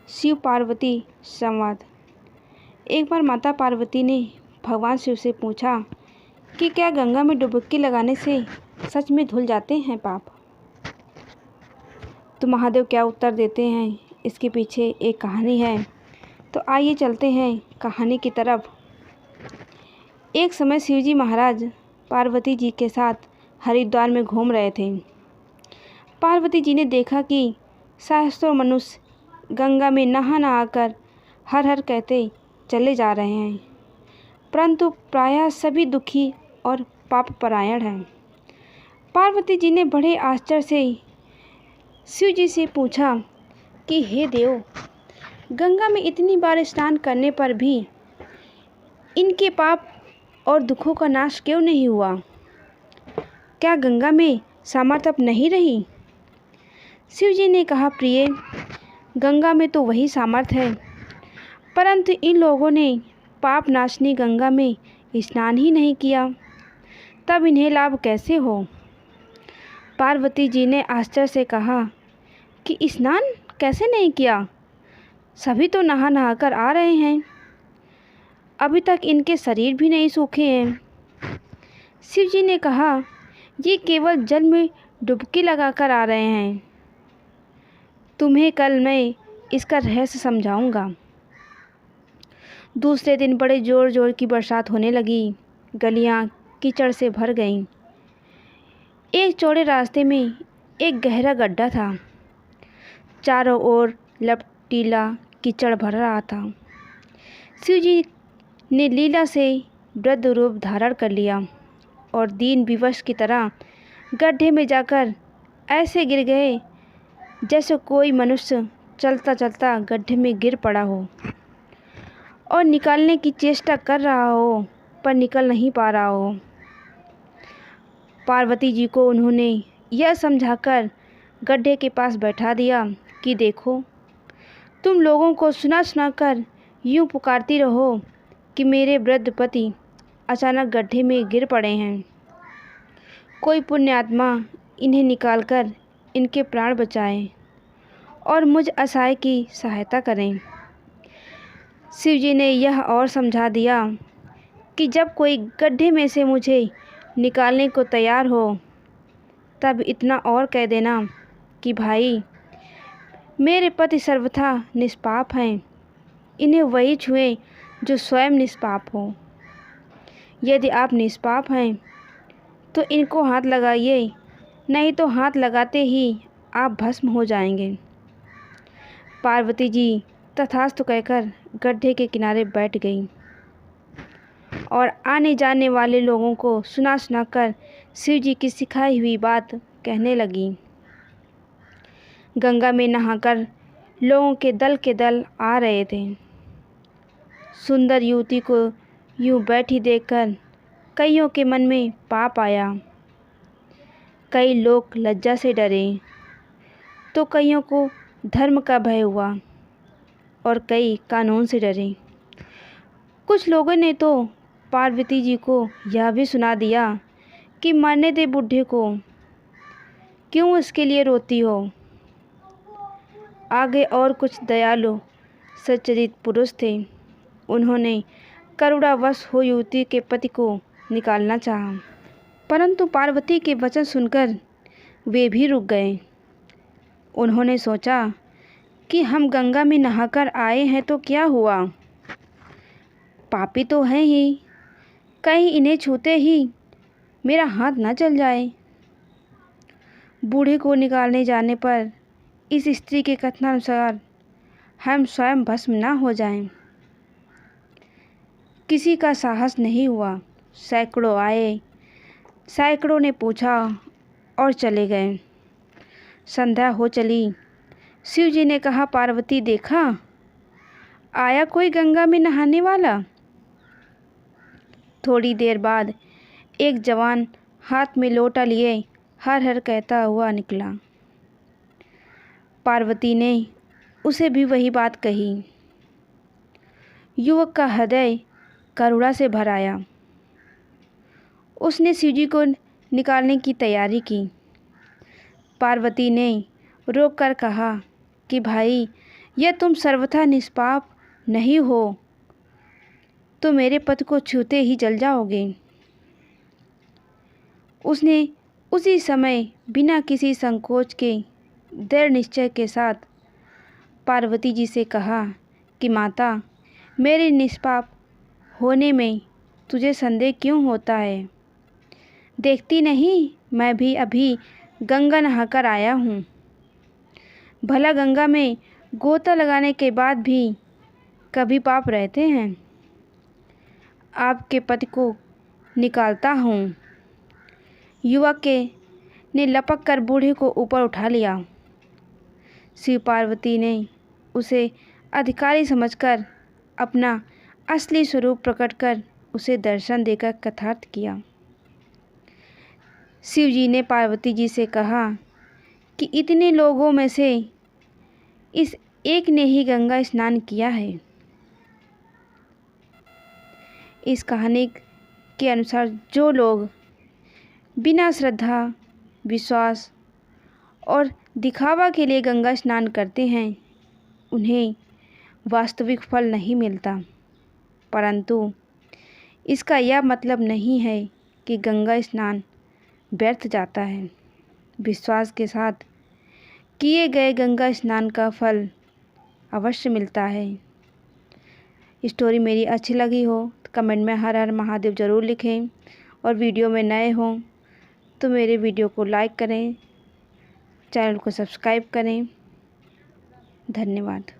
शिव पार्वती संवाद। एक बार माता पार्वती ने भगवान शिव से पूछा कि क्या गंगा में डुबकी लगाने से सच में धुल जाते हैं पाप। तो महादेव क्या उत्तर देते हैं, इसके पीछे एक कहानी है। तो आइए चलते हैं कहानी की तरफ। एक समय शिवजी महाराज पार्वती जी के साथ हरिद्वार में घूम रहे थे। पार्वती जी ने देखा कि सहस्त्रों मनुष्य गंगा में नहा नहाकर हर हर कहते चले जा रहे हैं, परंतु प्रायः सभी दुखी और पाप परायण हैं। पार्वती जी ने बड़े आश्चर्य से शिव जी से पूछा कि हे देव, गंगा में इतनी बार स्नान करने पर भी इनके पाप और दुखों का नाश क्यों नहीं हुआ? क्या गंगा में सामर्थ्य अब नहीं रही? शिव जी ने कहा, प्रिय, गंगा में तो वही सामर्थ्य है, परंतु इन लोगों ने पाप नाशनी गंगा में स्नान ही नहीं किया, तब इन्हें लाभ कैसे हो? पार्वती जी ने आश्चर्य से कहा कि स्नान कैसे नहीं किया? सभी तो नहा नहा कर आ रहे हैं, अभी तक इनके शरीर भी नहीं सूखे हैं। शिव जी ने कहा, ये केवल जल में डुबकी लगाकर आ रहे हैं। तुम्हें कल मैं इसका रहस्य समझाऊंगा। दूसरे दिन बड़े ज़ोर ज़ोर की बरसात होने लगी। गलियां कीचड़ से भर गईं। एक चौड़े रास्ते में एक गहरा गड्ढा था। चारों ओर लपटीला कीचड़ भर रहा था। शिव जी ने लीला से वृद्ध रूप धारण कर लिया और दीन विवश की तरह गड्ढे में जाकर ऐसे गिर गए जैसे कोई मनुष्य चलता चलता गड्ढे में गिर पड़ा हो और निकालने की चेष्टा कर रहा हो, पर निकल नहीं पा रहा हो। पार्वती जी को उन्होंने यह समझाकर गड्ढे के पास बैठा दिया कि देखो, तुम लोगों को सुना सुना कर यूँ पुकारती रहो कि मेरे वृद्ध पति अचानक गड्ढे में गिर पड़े हैं। कोई पुण्य आत्मा इन्हें निकालकर इनके प्राण बचाए और मुझ असहाय की सहायता करें। शिव जी ने यह और समझा दिया कि जब कोई गड्ढे में से मुझे निकालने को तैयार हो, तब इतना और कह देना कि भाई, मेरे पति सर्वथा निष्पाप हैं, इन्हें वही छुएं जो स्वयं निष्पाप हो। यदि आप निष्पाप हैं तो इनको हाथ लगाइए, नहीं तो हाथ लगाते ही आप भस्म हो जाएंगे। पार्वती जी तथास्तु कहकर गड्ढे के किनारे बैठ गई और आने जाने वाले लोगों को सुना सुनाकर शिव जी की सिखाई हुई बात कहने लगी। गंगा में नहाकर लोगों के दल आ रहे थे। सुंदर युवती को यूं बैठी देखकर कईयों के मन में पाप आया। कई लोग लज्जा से डरे, तो कईयों को धर्म का भय हुआ और कई कानून से डरे। कुछ लोगों ने तो पार्वती जी को यह भी सुना दिया कि मरने दे बूढ़े को, क्यों उसके लिए रोती हो। आगे और कुछ दयालु सच्चरित पुरुष थे। उन्होंने करुणावश हो युवती के पति को निकालना चाहा, परंतु पार्वती के वचन सुनकर वे भी रुक गए। उन्होंने सोचा कि हम गंगा में नहाकर आए हैं तो क्या हुआ, पापी तो हैं ही, कहीं इन्हें छूते ही मेरा हाथ न जल जाए। बूढ़े को निकालने जाने पर इस स्त्री के कथनानुसार हम स्वयं भस्म न हो जाएं। किसी का साहस नहीं हुआ। सैकड़ों आए, सैकड़ों ने पूछा और चले गए। संध्या हो चली। शिव जी ने कहा, पार्वती, देखा, आया कोई गंगा में नहाने वाला? थोड़ी देर बाद एक जवान हाथ में लोटा लिए हर हर कहता हुआ निकला। पार्वती ने उसे भी वही बात कही। युवक का हृदय करुणा से भर आया। उसने शिवजी को निकालने की तैयारी की। पार्वती ने रोक कर कहा कि भाई, या तुम सर्वथा निष्पाप नहीं हो तो मेरे पद को छूते ही जल जाओगे। उसने उसी समय बिना किसी संकोच के दृढ़ निश्चय के साथ पार्वती जी से कहा कि माता, मेरे निष्पाप होने में तुझे संदेह क्यों होता है? देखती नहीं मैं भी अभी गंगा नहाकर आया हूँ। भला गंगा में गोता लगाने के बाद भी कभी पाप रहते हैं? आपके पति को निकालता हूँ। युवक ने लपक कर बूढ़े को ऊपर उठा लिया। शिव पार्वती ने उसे अधिकारी समझकर अपना असली स्वरूप प्रकट कर उसे दर्शन देकर कृतार्थ किया। शिव जी ने पार्वती जी से कहा कि इतने लोगों में से इस एक ने ही गंगा स्नान किया है। इस कहानी के अनुसार जो लोग बिना श्रद्धा, विश्वास और दिखावा के लिए गंगा स्नान करते हैं, उन्हें वास्तविक फल नहीं मिलता। परंतु इसका यह मतलब नहीं है कि गंगा स्नान व्यर्थ जाता है। विश्वास के साथ किए गए गंगा स्नान का फल अवश्य मिलता है। स्टोरी मेरी अच्छी लगी हो तो कमेंट में हर हर महादेव ज़रूर लिखें, और वीडियो में नए हों तो मेरे वीडियो को लाइक करें, चैनल को सब्सक्राइब करें। धन्यवाद।